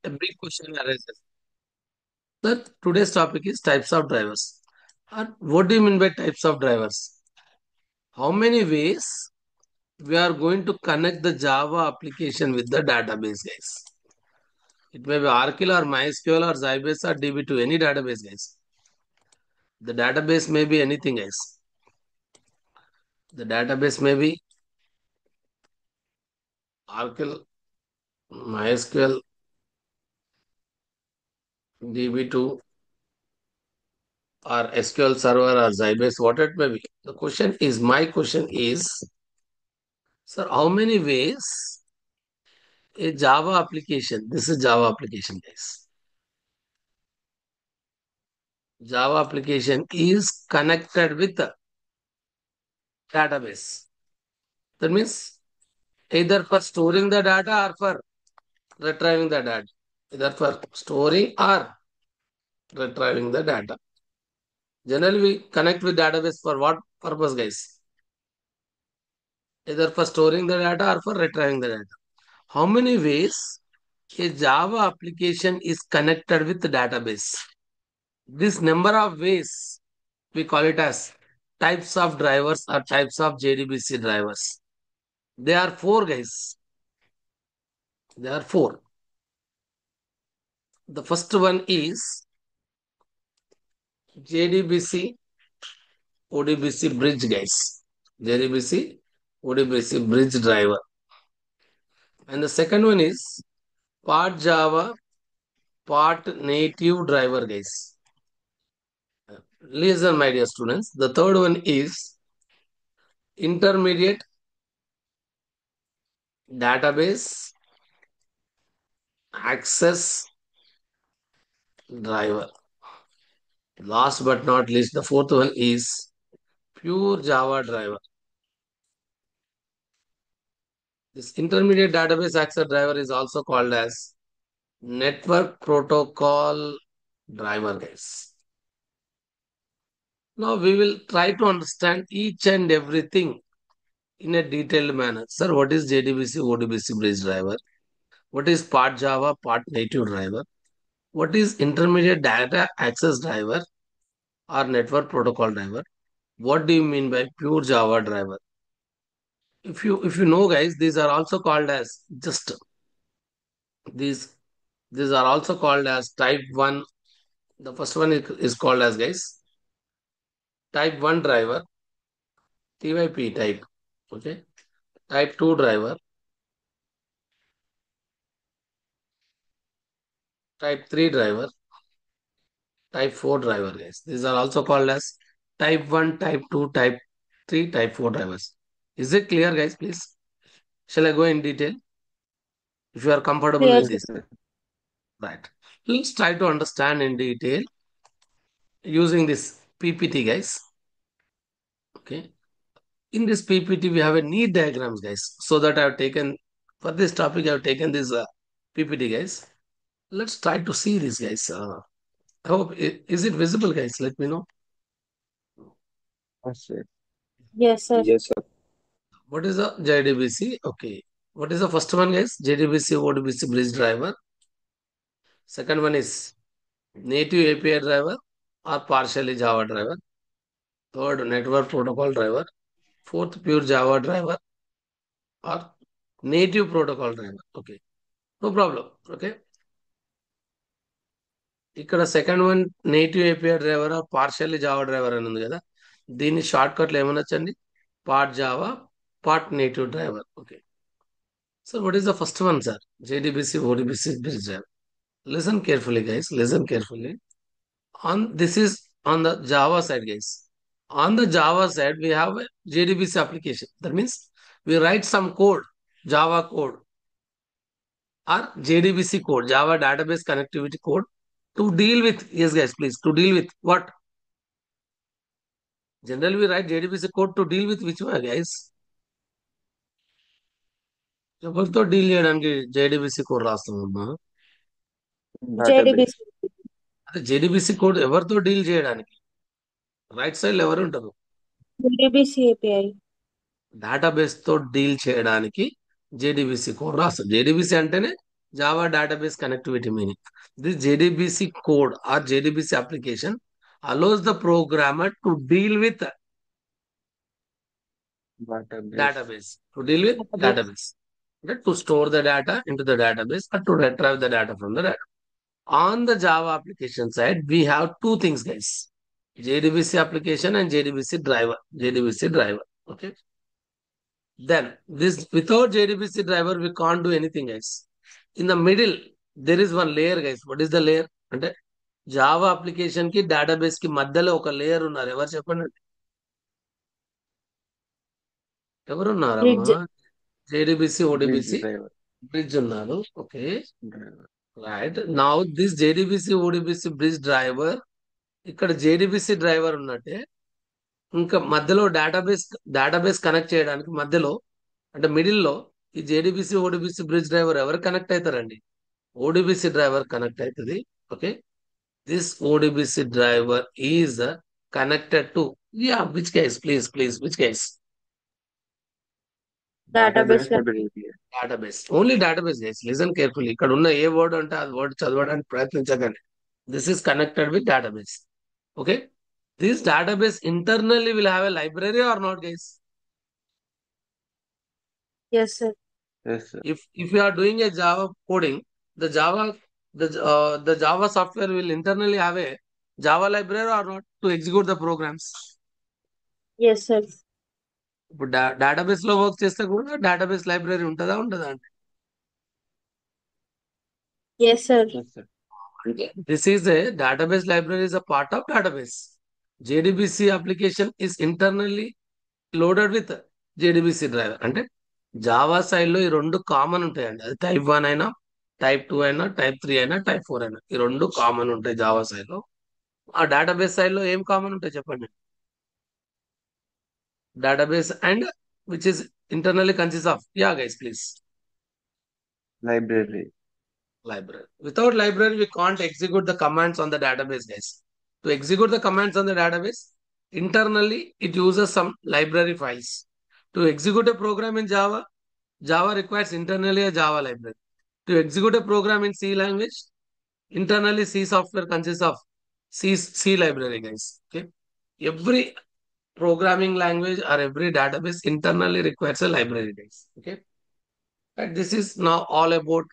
a big question arises. That today's topic is types of drivers. And what do you mean by types of drivers? How many ways we are going to connect the Java application with the database, guys? It may be Oracle or MySQL or Sybase or DB2, any database, guys. The database may be anything, guys. The database may be Oracle, MySQL, DB2, or SQL Server or Sybase, what it may be. My question is, sir, how many ways a Java application, this is Java application, guys. Java application is connected with the database. That means either for storing the data or for retrieving the data. Either for storing or retrieving the data. Generally, we connect with database for what purpose, guys? Either for storing the data or for retrieving the data. How many ways a Java application is connected with the database? This number of ways we call it as types of drivers or types of JDBC drivers. They are four, guys. There are four. The first one is JDBC ODBC bridge, guys. JDBC ODBC bridge driver. And the second one is part Java, part native driver, guys. Listen, my dear students. The third one is intermediate database access driver. Last but not least, the fourth one is pure Java driver. This intermediate database access driver is also called as network protocol driver, guys. Now we will try to understand each and everything in a detailed manner. Sir, what is JDBC, ODBC bridge driver? What is part Java, part native driver? What is intermediate data access driver or network protocol driver? What do you mean by pure Java driver? If you know, guys, these are also called as just these these are also called as type 1. The first one is called as, guys, type 1 driver, TYP type. Okay. Type 2 driver, type 3 driver, type 4 driver, guys. These are also called as type 1, type 2, type 3, type 4 drivers. Is it clear, guys? Please. Shall I go in detail? If you are comfortable Clear, with sir. this. Right. Let's try to understand in detail using this PPT, guys. Okay. In this PPT, we have a need diagrams, guys. So that I have taken, for this topic, I have taken this PPT, guys. Let's try to see this, guys. I hope, is it visible, guys? Let me know. Yes, sir. Yes, sir. Yes, sir. What is the JDBC? Okay. What is the first one, guys? JDBC, ODBC bridge driver. Second one is native API driver or partially Java driver. Third, network protocol driver. Fourth, pure Java driver or native protocol driver. Okay. No problem. Okay. ఇక్కడ second one native API driver partially Java driver అని ఉంది కదా, దీన్ని షార్ట్ కట్లో ఏమనొచ్చండి? Part Java, part native driver. Okay. So what is the first one, sir? JDBC ODBC bridge driver. Listen carefully, guys. Listen carefully. On this is on the Java side, guys. On the Java side, we have a JDBC application. That means we write some code, Java code or JDBC code, Java database connectivity code, to deal with, yes, guys, please, to deal with what? Generally, we write JDBC code to deal with which one, guys? ఎవరితో deal చేయడానికి JDBC code రాస్తామమ్మా? JDBC. Database. అదే JDBC code ఎవరితో deal చేయడానికి? Right side ఎవరు ఉంటారు? JDBC API. Database తో deal చేయడానికి JDBC code రాస్తాం. JDBC అంటేనే Java database connectivity meaning. This JDBC code or JDBC application allows the programmer to deal with Database. database. To deal with Database. database. Okay, to store the data into the database or to retrieve the data from the data. On the Java application side, we have two things, guys. JDBC application and JDBC driver. JDBC driver. Okay. Then this without JDBC driver, we can't do anything, guys. In the middle, there is one layer, guys. What is the layer? అంటే Java application కి database కి మధ్యలో ఒక layer ఉన్నారు. ఎవరు చెప్పండి? ఎవరున్నారమ్మా? Bridge. JDBC, Bridge ODBC driver. Bridge ఉన్నారు. Okay, Driver. Right. Now this JDBC, ODBC bridge driver, ఇక్కడ JDBC డ్రైవర్ ఉన్నట్టే ఇంకా మధ్యలో డేటాబేస్ కనెక్ట్ చేయడానికి మధ్యలో అంటే మిడిల్ లో ఈ JDBC, ODBC బ్రిడ్జ్ డ్రైవర్ ఎవరు కనెక్ట్ అవుతారండి? ODBC డ్రైవర్ కనెక్ట్ అవుతుంది. Okay, this ODBC driver is connected to, yeah, which case, please, which case? Database. Database. Database. Only database, guys. Listen carefully. ఇక్కడ ఉన్న ఏ వర్డ్ అంటే ఆ word చదవడానికి ప్రయత్నించకండి. This is connected with database. Okay. This database internally will have a library or not, guys? Yes, sir. Yes, sir. If you are doing a Java coding, the Java software will internally have a Java library or not to execute the programs. Yes, sir. ఇప్పుడు database లో work చేస్తే కూడా database library ఉంటుందా ఉండదా అంటే Yes, sir. Yes, sir. This is a database library is a part of database. JDBC application is internally loaded with JDBC driver. అంటే Java side లో ఈ రెండు కామన్ ఉంటాయండి. అది టైప్ 1 అయినా, టైప్ 2 అయినా, టైప్ 3 అయినా, టైప్ 4 అయినా, ఈ రెండు కామన్ ఉంటాయి జావా సైడ్ లో. ఆ డేటాబేస్ సైడ్ లో ఏం కామన్ ఉంటాయి చెప్పండి? Database and which is internally consist of, yeah guys please. Library. Library. Without library, we can't execute the commands on the database, guys. To execute the commands on the database, internally, it uses some library files. To execute a program in Java, Java requires internally a Java library. To execute a program in C language, internally C software consists of C library, guys. Okay. Every programming language or every database internally requires a library, guys. Okay. And this is now all about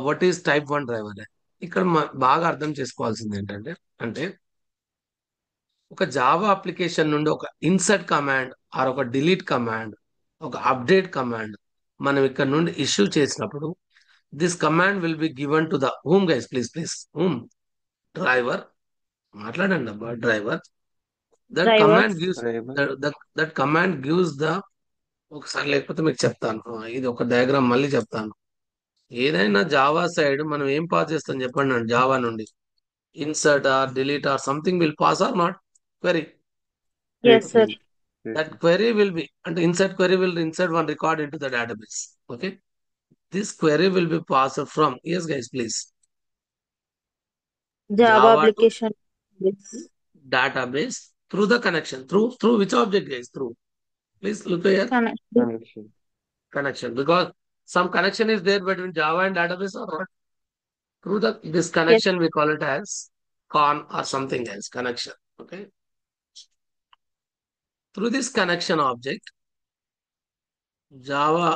what is type 1 driver. ఇక్కడ బాగా అర్థం చేసుకోవాల్సింది ఏంటంటే అంటే ఒక Java application నుండి ఒక insert command are ఒక డిలీట్ కమాండ్, ఒక అప్డేట్ కమాండ్ మనం ఇక్కడ నుండి ఇష్యూ చేసినప్పుడు this command will be given to the whom, guys please whom, driver. మాట్లాడండి అబ్బా, driver. That Driver. Command gives Driver. That command gives the, ఒకసారి లేకపోతే మీకు చెప్తాను, ఇది ఒక డయాగ్రామ్ మళ్ళీ చెప్తాను. ఏదైనా జావా సైడ్ మనం ఏం పాస్ చేస్తాం చెప్పండి అండి? జావా నుండి insert or delete or something will pass or not? Query. Yes, sir. Statement. That Statement. Query will be అంటే insert query will insert one record into the database. Okay, this query will be passed from, yes guys please, Java Java to application. Yes. database through the connection, through which object, guys? Through, please look here, Connect. Connection. connection, because some connection is there between Java and database or not. Through this Yes. connection we call it as con or something else connection. Okay, through this connection object, Java,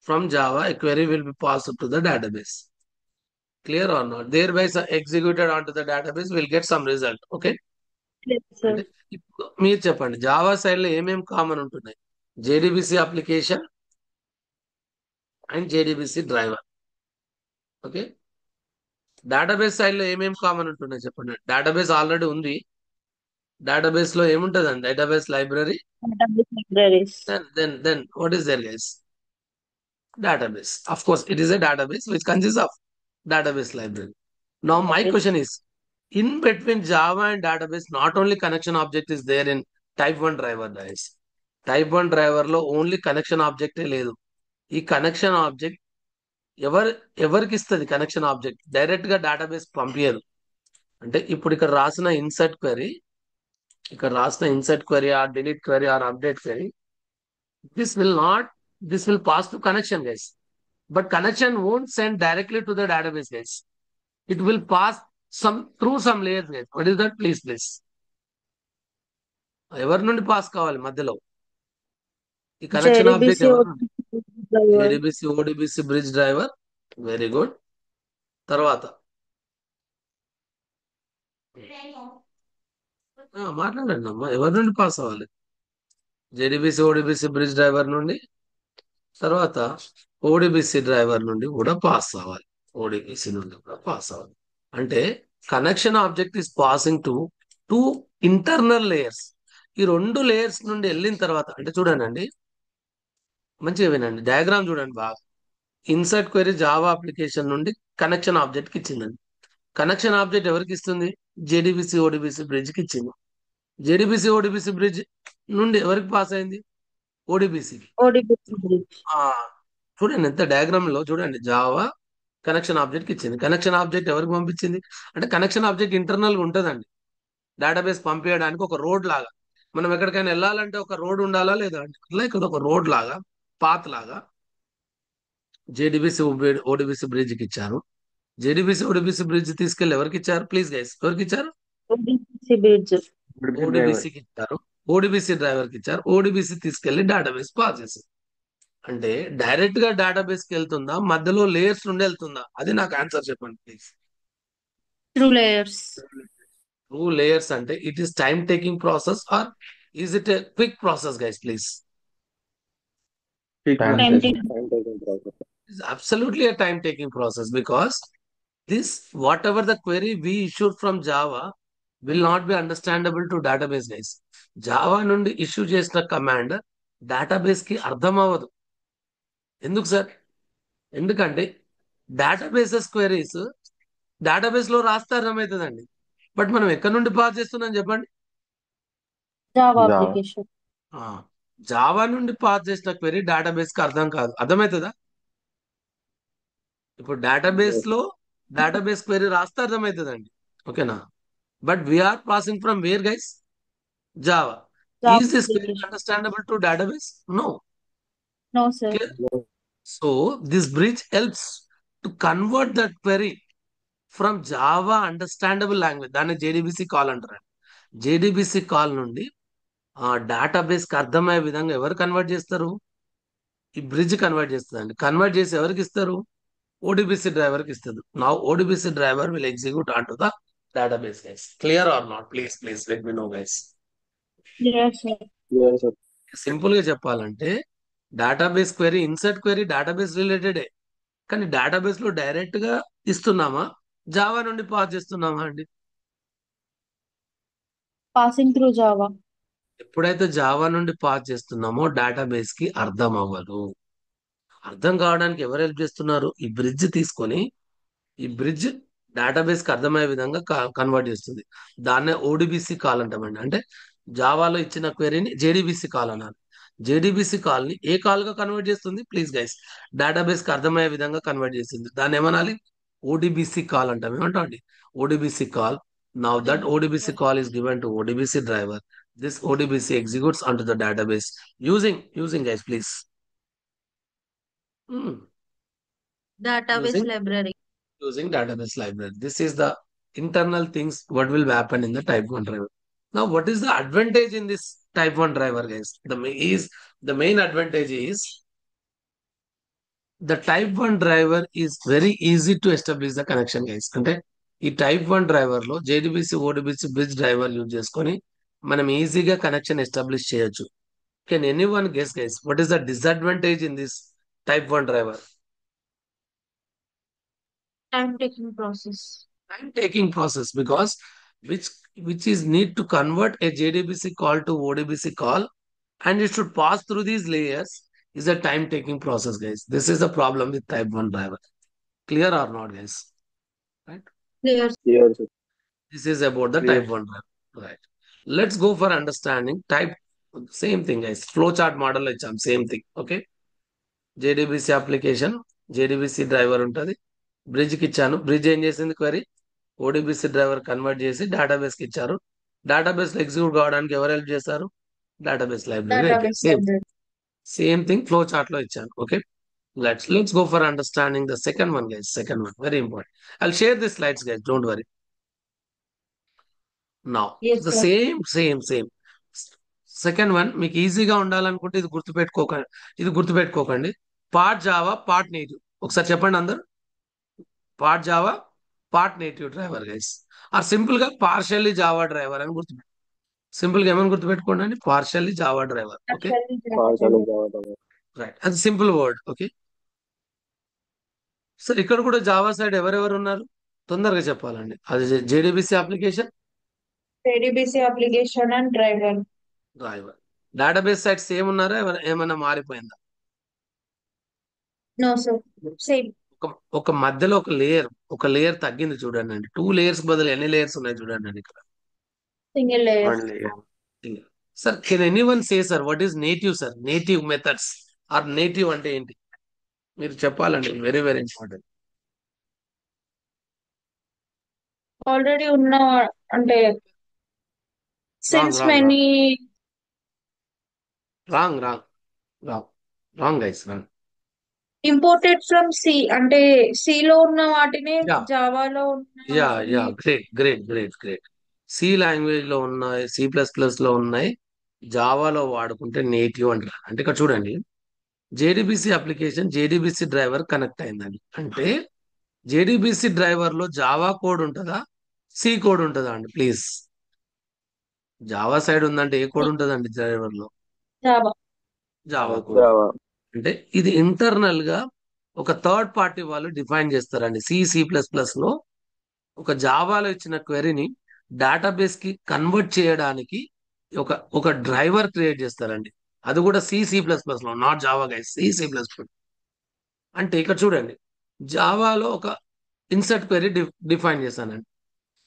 from Java a query will be passed to the database. Clear or not? Thereby executed onto the database will get some result. Okay, Yes, sir. అంటే ఇప్పుడు మీరు చెప్పండి, Java side లో ఏమేమి common ఉంటున్నాయి? JDBC application and JDBC driver. Okay, database side లో ఏమేమి common ఉంటున్నాయి చెప్పండి? డేటాబేస్ ఆల్రెడీ ఉంది. డేటాబేస్ లో ఏముంటదండి? Database library. Database libraries. Then what is there, guys? Database. Of course, it is a database which consists of database library. Now, my Yes. question is, in between Java and database, not only connection object is there in type 1 driver, guys. Type 1 driver లో only connection ఆబ్జెక్టే లేదు. ఈ connection object ఎవరికి ఇస్తుంది? Connection object direct గా database పంపించదు. అంటే ఇప్పుడు ఇక్కడ రాసిన insert query or delete query or update query, this will pass to connection, guys. But connection won't send directly to the database, guys. It will pass through some layers, guys. What is that? Please. ఎవరి నుండి pass కావాలి మధ్యలో? ఈ connection object JDBC ఎవరు? ODBC driver. JDBC ODBC bridge driver. Very good. తర్వాత మాట్లాడండి అమ్మా, ఎవరి నుండి పాస్ అవ్వాలి? JDBC ODBC బ్రిడ్జ్ డ్రైవర్ నుండి, తర్వాత ODBC డ్రైవర్ నుండి కూడా పాస్ అవ్వాలి. ODBC నుండి కూడా పాస్ అవ్వాలి. అంటే connection object is passing to two internal layers. ఈ రెండు లేయర్స్ నుండి వెళ్ళిన తర్వాత అంటే చూడండి, మంచిగా వినండి, డయాగ్రామ్ చూడండి బాగా. ఇన్సర్ట్ క్వెరీ జావా అప్లికేషన్ నుండి కనెక్షన్ ఆబ్జెక్ట్ కి ఇచ్చిందండి. కనెక్షన్ ఆబ్జెక్ట్ ఎవరికి ఇస్తుంది? JDBC ODBC బ్రిడ్జ్ కి ఇచ్చింది. JDBC ODBC బ్రిడ్జ్ నుండి ఎవరికి పాస్ అయింది? ODBCకి. ODBC bridge. చూడండి ఎంత డయాగ్రామ్ లో చూడండి, జావా కనెక్షన్ ఆబ్జెక్ట్ ఇచ్చింది. కనెక్షన్ ఆబ్జెక్ట్ ఎవరికి పంపించింది? అంటే కనెక్షన్ ఆబ్జెక్ట్ ఇంటర్నల్ గా ఉంటుందండి. డేటాబేస్ పంపించడానికి ఒక రోడ్ లాగా. మనం ఎక్కడికైనా వెళ్ళాలంటే ఒక రోడ్ ఉండాలా లేదా? లైక్ ఒక రోడ్ లాగా, పాత్ లాగా JDBC ODBC బ్రిడ్జ్ కి ఇచ్చారు. JDBC ODBC బ్రిడ్జ్ తీసుకెళ్లి ఎవరికి ఇచ్చారు? ప్లీజ్ గైస్, ఎవరికి ఇచ్చారు? ODBC bridge. ODBC కి ఇచ్చారు. ODBC డ్రైవర్ కి ఇచ్చారు. ODBC తీసుకెళ్లి డేటాబేస్ పాస్ చేసింది. అంటే డైరెక్ట్ గా డేటాబేస్ కి వెళ్తుందా, మధ్యలో లేయర్స్ నుండి వెళ్తుందా? అది నాకు ఆన్సర్ చెప్పండి please. Through layers. Two layers అంటే it is time taking process or is it a quick process guys? Please. Time Time taking. taking. It's absolutely a time taking process because this whatever the query we issued from Java will not be understandable to database guys. Java నుండి issue చేసిన command database కి అర్థం అవ్వదు. ఎందుకు sir? ఎందుకంటే databases queries database లో రాస్తే అర్థమవుతుందండి. బట్ మనం ఎక్కడి నుండి పాస్ చేస్తున్నాం చెప్పండి? Java Java. application. జావా నుండి పాస్ చేసిన క్వెరీ డేటాబేస్ కి అర్థం కాదు. అర్థమవుతుందా? ఇప్పుడు డేటాబేస్ లో డేటాబేస్ క్వెరీ రాస్తే అర్థమవుతుందండి. ఓకేనా? But we are passing from where guys? Java. Java is this query application. Understandable to database? No. No, sir. So this bridge helps to convert that query from Java understandable language. దాన్ని JDBC call అంటారు. JDBC call నుండి ఆ database కి అర్థమయ్యే విధంగా ఎవరు convert చేస్తారు? ఈ బ్రిడ్జ్ కన్వర్ట్ చేస్తుందండి. కన్వర్ట్ చేసి ఎవరికి ఇస్తారు? ODBC డ్రైవర్ కి ఇస్తుంది. Now ODBC driver will execute onto the database guys. Clear or not? Please let me know guys. Yes, sir. Yes, sir. Simple గా చెప్పాలంటే database query, insert query database రిలేటెడే. కానీ డేటాబేస్ లో డైరెక్ట్ గా ఇస్తున్నామా, Java నుండి pass చేస్తున్నామా అండి? Passing through Java. ఎప్పుడైతే జావా నుండి పాస్ చేస్తున్నామో డేటాబేస్ కి అర్థం అవ్వదు. అర్థం కావడానికి ఎవరు హెల్ప్ చేస్తున్నారు? ఈ బ్రిడ్జ్ తీసుకొని ఈ బ్రిడ్జ్ డేటాబేస్ కి అర్థమయ్యే విధంగా కన్వర్ట్ చేస్తుంది. దాన్నే ODBC కాల్ అంటామండి. అంటే జావాలో ఇచ్చిన క్వెరీని JDBC కాల్ అన్నారు. JDBC కాల్ ని ఏ కాల్ గా కన్వర్ట్ చేస్తుంది? ప్లీజ్ గైస్, డేటాబేస్ కి అర్థమయ్యే విధంగా కన్వర్ట్ చేసింది. దాన్ని ఏమనాలి? ODBC కాల్ అంటాం. ఏమంటాం అండి? ODBC call. Now that ODBC call is given to ODBC driver. This ODBC executes onto the database using guys please. Database Using library. database library. This is the internal things what will happen in the type 1 driver. Now what is the advantage in this type 1 driver guys? The main advantage is the type 1 driver is very easy to establish the connection guys. అంటే ఈ type 1 driver లో JDBC ODBC bridge driver use చేసుకొని మనం ఈజీగా connection establish చేయొచ్చు. Can anyone guess guys what is the disadvantage in this type 1 driver? Time taking process. Time taking process because which is need to convert a JDBC call to ODBC call and it should pass through these layers is a time taking process guys. This is the problem with type 1 driver. Clear or not guys? Right? Clear. Yes, sir. This is about the Clear. type 1 driver. Right. Let's go for understanding type. Same thing guys. Flowchart model ఇచ్చాం. Same thing. Okay. JDBC application, JDBC driver ఉంటుంది. Bridge కి ఇచ్చాను. Bridge ఏం చేసింది? Query ODBC driver convert చేసి database కి ఇచ్చారు. Database లో ఎగ్జిక్యూట్ కావడానికి ఎవరు హెల్ప్ చేశారు? Database library. Database library. Same thing flow chart లో ఇచ్చాను. Okay. Let's go for understanding the second one, guys. Second one, very important. I'll share the slides, guys. Don't worry. Now, Yes, the sir. same. Second one మీకు ఈజీగా ఉండాలనుకుంటే ఇది గుర్తుపెట్టుకోకండి. Part Java part native. ఒకసారి చెప్పండి అందరు. Part Java part native driver guys. Or simple గా partially Java driver అని సింపుల్ గా ఏమని గుర్తుపెట్టుకోండి అండి, partially Java driver. Okay, right, అది సింపుల్ వర్డ్. ఓకే సార్, ఇక్కడ కూడా జావా సైడ్ ఎవరెవరు ఉన్నారు తొందరగా చెప్పాలండి. అది JDBC application JDBC application and driver. Driver. Database side same ఉన్నారా, ఏమైనా మారిపోయిందా? No, sir. Same. ఒక మధ్యలో ఒక లేయర్ తగ్గింది చూడండి అండి. 2 లేయర్స్ బదులు ఎన్ని లేయర్స్ ఉన్నాయి చూడండి అండి ఇక్కడ. Single layer. One layer. Sir, can anyone say sir what is native sir? Native methods or native అంటే ఏంటి మీరు చెప్పాలండి. Very very important. Already ఉన్న అంటే since wrong, many wrong guys, wrong. imported from C అంటే C లో ఉన్న వాటిని Yeah. జావాలో ఉన్న యా గ్రేట్. సి లాంగ్వేజ్ లో ఉన్నాయి, C++ లో ఉన్నాయి, జావాలో వాడుకుంటే నేటివ్ అంటారు. అంటే ఇక్కడ చూడండి, JDBC application JDBC driver connect అయిందండి. అంటే జేడీబీసీ డ్రైవర్ లో జావా కోడ్ ఉంటుందా, సి కోడ్ ఉంటుందా అండి? ప్లీజ్, జావా సైడ్ ఉందంటే ఏ కోడ్ ఉంటుందండి డ్రైవర్ లో? జావా. Java code. Java. అంటే ఇది ఇంటర్నల్ గా ఒక థర్డ్ పార్టీ వాళ్ళు డిఫైన్ చేస్తారండి. C++ లో ఒక జావాలో ఇచ్చిన క్వెరీని డేటాబేస్ కి కన్వర్ట్ చేయడానికి ఒక డ్రైవర్ క్రియేట్ చేస్తారండి. అది కూడా C++ లో, నాట్ జావా గైస్, C++. అంటే ఇక్కడ చూడండి, జావాలో ఒక ఇన్సర్ట్ క్వెరీ డిఫైన్ చేశానండి.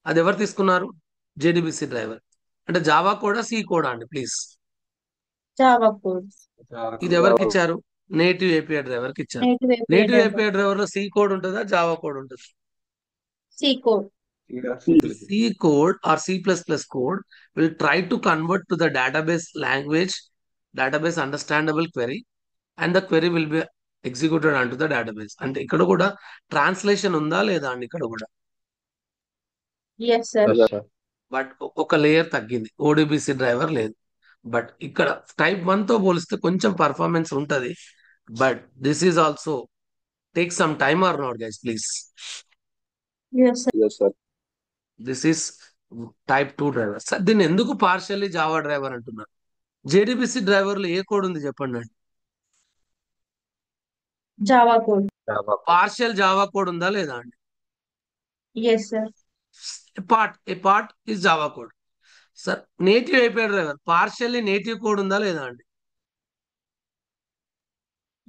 అది ఎవరు తీసుకున్నారు? JDBC driver. అంటే జావా కోడా సి కోడా అండి? Please, Java code. ఇది ఎవరికి ఇచ్చారు? నేటివ్ ఏపీఐ డ్రైవర్ కి ఇచ్చారు. Native API native driver. API driver లో సి కోడ్ ఉంటుందా, జావా కోడ్ ఉంటుంది? C code. C code or C++ code will try to convert to the database language, database understandable query, and the query will be executed onto the database. అంటే ఇక్కడ కూడా translation ఉందా లేదా అండి? ఇక్కడ కూడా Yes, sir. Yes, sir. But ఒక layer తగ్గింది, ఓడిబిసి డ్రైవర్ లేదు. బట్ ఇక్కడ టైప్ 1 తో పోలిస్తే కొంచెం పర్ఫార్మెన్స్ ఉంటది. But this is also take some time or not guys, please. Yes, sir. Yes, sir. This is type 2 driver. Sir, దీన్ని ఎందుకు పార్షియల్లీ జావా డ్రైవర్ అంటున్నారు? జేడీబీసీ డ్రైవర్ లో ఏ కోడ్ ఉంది చెప్పండి అండి. Java code. Java. Partial Java code ఉందా లేదా అండి? Yes, sir. ఏ part is Java code. Sir, native API driver partially native code ఉందా లేదా అండి?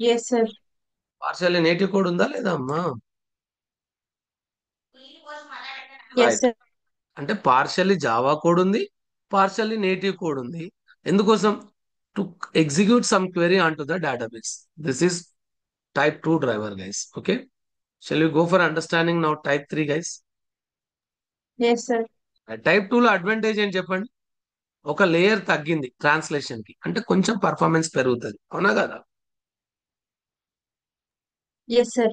Yes, sir. Partially native code ఉందా లేదా అమ్మా? Yes, right. sir. అంటే పార్షియల్లీ జావా కోడ్ ఉంది, పార్షియల్లీ నేటివ్ కోడ్ ఉంది. ఎందుకోసం? To execute some query on to the database. This is type 2 driver guys. Okay, shall we go for understanding now type 3 guys. Yes, sir. Type 2 లో advantage ఏంటి చెప్పండి? ఒక layer తగ్గింది translation కి, అంటే కొంచెం పర్ఫార్మెన్స్ పెరుగుతుంది, అవునా కదా? Yes, sir.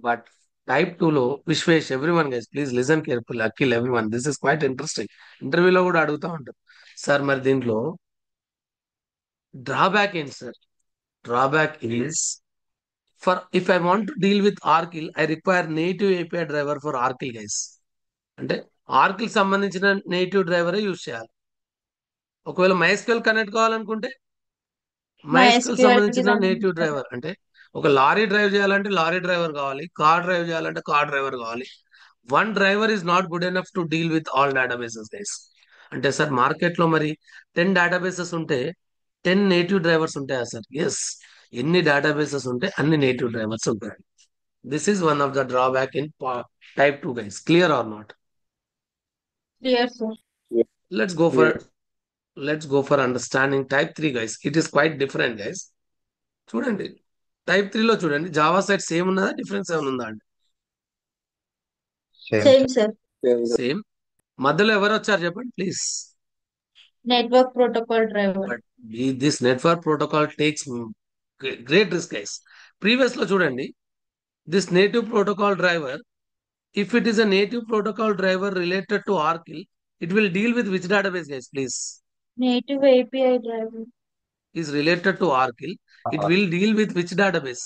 బట్ టైప్ 2 లో Vishwesh, everyone guys please listen careful, Akhil, everyone, this is quite interesting. ఇంటర్వ్యూలో కూడా అడుగుతా ఉంటారు, సార్ మరి దీంట్లో డ్రాబ్యాక్ ఏంటి sir? Drawback is, for if I want to deal with ఆర్కిల్, I require native API driver for ఆర్కిల్ guys. అంటే ఆర్కిల్ సంబంధించిన నేటివ్ డ్రైవరే యూజ్ చేయాలి. ఒకవేళ MySQL కనెక్ట్ కావాలనుకుంటే MySQL MySQL కి సంబంధించిన నేటివ్ సంబంధించిన డ్రైవర్. అంటే ఒక లారీ డ్రైవ్ చేయాలంటే లారీ డ్రైవర్ కావాలి, కార్ డ్రైవ్ చేయాలంటే కార్ డ్రైవర్ కావాలి. One driver is not good enough to deal with all databases guys. అంటే సార్, మార్కెట్ లో మరి 10 డేటాబేసెస్ ఉంటే 10 నేటివ్ డ్రైవర్స్ ఉంటాయా సార్? ఎస్, ఎన్ని డేటాబేసెస్ ఉంటే అన్ని నేటివ్ డ్రైవర్స్ ఉంటాయి. This is one of the drawback in type 2 guys. Clear or not? clear, sir. Let's go for understanding type 3 guys. It is quite different guys. చూడండి, type 3 లో చూడండి, Java side same ఉన్నదా, difference ఏమైనా ఉందా అండి? Same, sir. Same. మధ్యలో ఎవరు వచ్చారు చెప్పండి please. Network protocol driver. But this network protocol takes great risk guys. Previous లో చూడండి, this native protocol driver, if it is a native protocol driver related to Oracle, it will deal with which database, guys, please? Native API driver. Is related to Oracle. It will deal with which database?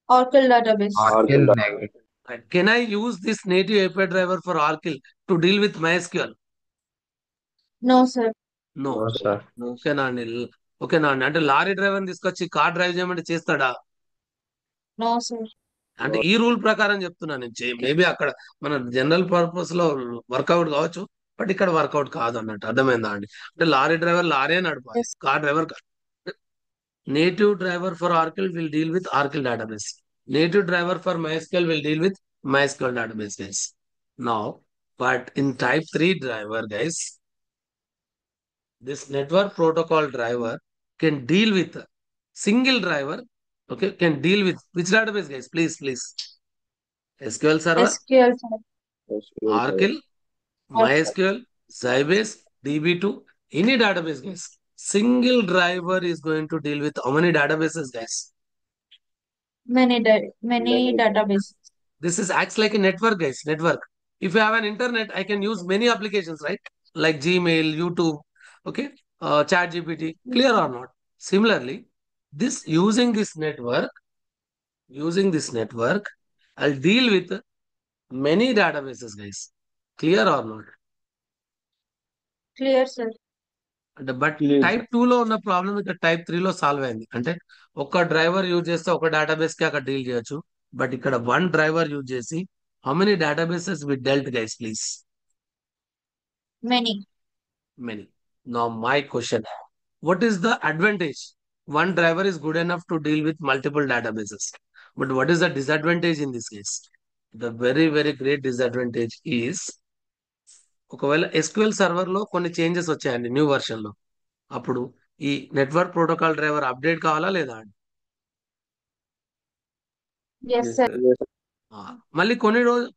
Oracle database. Oracle negative. Right. Can I use this native API driver for Oracle to deal with MySQL? No, sir. No. No, sir. ఓకేనా అండి, ఓకేనా అండి. అంటే lorry driver తీసుకొచ్చి car drive చేయమంటే చేస్తాడా? No, sir. అంటే ఈ రూల్ ప్రకారం చెప్తున్నాను నేను. మేబీ అక్కడ మన జనరల్ పర్పస్ లో వర్కౌట్ కావచ్చు, బట్ ఇక్కడ వర్కౌట్ కాదు అన్నట్టు. అర్థమైందా అండి? అంటే లారీ డ్రైవర్ లారీ నడపాలి, Yes. Car driver native driver for Oracle will deal with Oracle database. Native driver for MySQL will deal with MySQL database, guys. Now, but in type 3 driver, guys, this network protocol driver can deal with a single driver, okay, can deal with which database, guys? Please. SQL Server, SQL, sir. Oracle, MySQL, Sybase, DB2, any database, guys. Single driver is going to deal with how many databases, guys? Many databases. This is acts like a network, guys. Network. If you have an internet, I can use many applications, right? Like Gmail, YouTube, okay, ChatGPT. Clear or not? Similarly, using this network, I'll deal with many databases, guys. Clear or not? Clear, sir. అంటే but Clear, type 2 లో ఉన్న problem ఇక్కడ type 3 లో solve అయింది. అంటే ఒక driver use చేస్తే ఒక డేటాబేస్ కి అక్కడ డీల్ చేయొచ్చు, బట్ ఇక్కడ వన్ డ్రైవర్ యూజ్ చేసి how many databases we dealt, guys, please? Many. Many. Now my question, what is the advantage? One driver is good enough to deal with multiple databases, but what is the disadvantage in this case? The very, very great disadvantage is, ఒకవేళ SQL server లో కొన్ని changes వచ్చాయండి new version లో, అప్పుడు ఈ network protocol driver update కావాలా లేదా అండి? Yes, yes, sir. sir. మళ్ళీ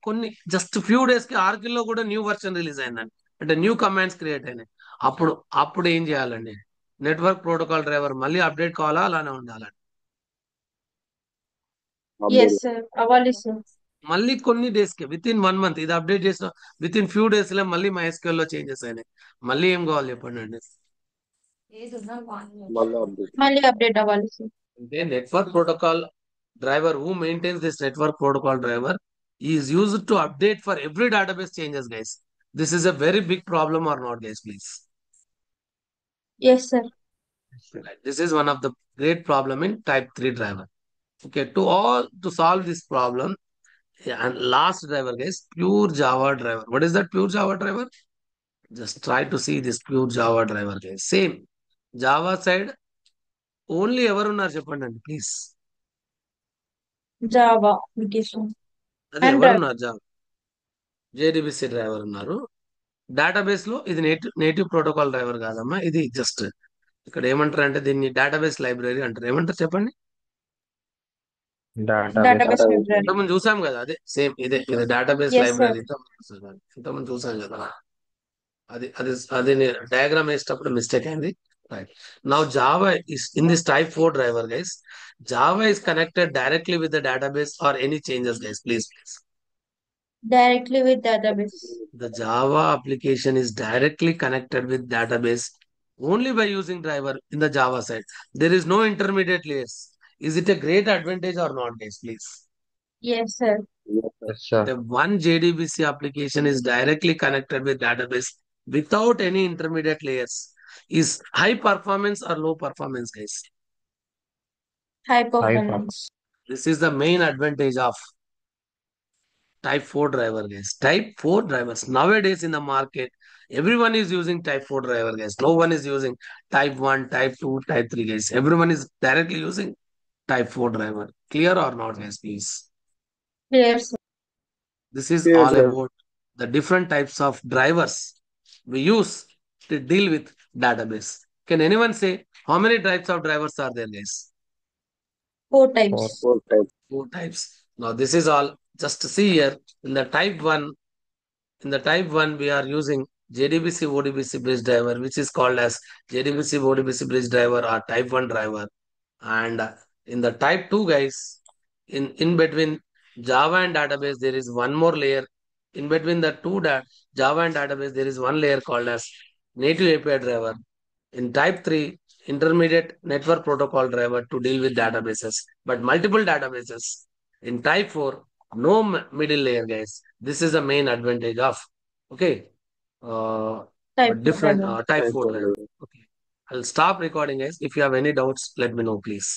కొన్ని జస్ట్ ఫ్యూ డేస్ కి ఆర్కిల్ లో కూడా న్యూ వర్షన్ రిలీజ్ అయిందండి. అంటే న్యూ కమాండ్స్ క్రియేట్ అయినాయి. అప్పుడు ఏం చేయాలండి? నెట్వర్క్ ప్రోటోకాల్ డ్రైవర్ మళ్ళీ అప్డేట్ కావాలా, అలానే ఉండాలండి? Yes, sir. అవ్వాలి, sir. మళ్ళీ కొన్ని డేస్ కి విత్ ఇన్ 1 month ఇది అప్డేట్ చేసిన విత్ ఇన్ ఫ్యూ డేస్ లో మళ్ళీ MySQL లో చేంజెస్ అయినాయి. మళ్ళీ ఏం కావాలి చెప్పండి అండి? మళ్ళీ అప్డేట్ అవ్వాలి, sir. అంటే network protocol driver who maintains this network protocol driver is used to update for every database changes, guys. This is a very big problem or not, guys, please? Yes, sir. Right. This is one of the great problem in type 3 driver. Okay, to solve this problem, and last driver, guys, pure Java driver. What is that pure Java driver? Just try to see this pure Java driver, guys. Same Java side, only ఎవరున్నారు చెప్పండి అండి please? Java application అదే and ఎవరున్నారు? Java JDBC driver ఉన్నారు. Database లో ఇది native protocol driver కాదమ్మా, ఇది జస్ట్ ఇక్కడ ఏమంటారు అంటే దీన్ని డేటాబేస్ లైబ్రరీ అంటారు. ఏమంటారు చెప్పండి? Database library. ఇంతకుముందు చూసాం కదా, అదే సేమ్ ఇదే డేటాబేస్ Yes, లైబ్రరీ. ఇంతకుముందు చూసాం కదా, అది డయాగ్రామ్ వేసేటప్పుడు మిస్టేక్ అయింది. Right. Now Java is in this type 4 driver, guys. Java is connected directly with the database or any changes, guys, please. Directly with database. The Java application is directly connected with database only by using driver in the Java side. There is no intermediate layers. Is it a great advantage or not, guys, please? Yes sir. Yes, sir. The one JDBC application is directly connected with database without any intermediate layers. Is high performance or low performance, guys? High performance. This is the main advantage of type 4 driver, guys. Type 4 drivers nowadays in the market, everyone is using type 4 driver, guys. No one is using type 1, type 2, type 3, guys. Everyone is directly using type 4 driver. Clear or not, guys, please? Clear sir. This is Clear, all sir. about the different types of drivers we use to deal with database. Can anyone say how many types of drivers are there, guys? 4 types. 4 types. 4 types. Now this is all. Just see here in the type 1. In the type 1, we are using JDBC ODBC bridge driver, which is called as JDBC ODBC bridge driver or type 1 driver. And In the type 2, guys, in between Java and database, there is one more layer. In between the Java and database, there is one layer called as native API driver. In type 3, intermediate network protocol driver to deal with databases, but multiple databases. In type 4, no middle layer, guys. This is the main advantage of, okay, uh, Type 4 different driver. type Type 4 4 driver. driver. Okay. I'll stop recording, guys. If you have any doubts, let me know, please.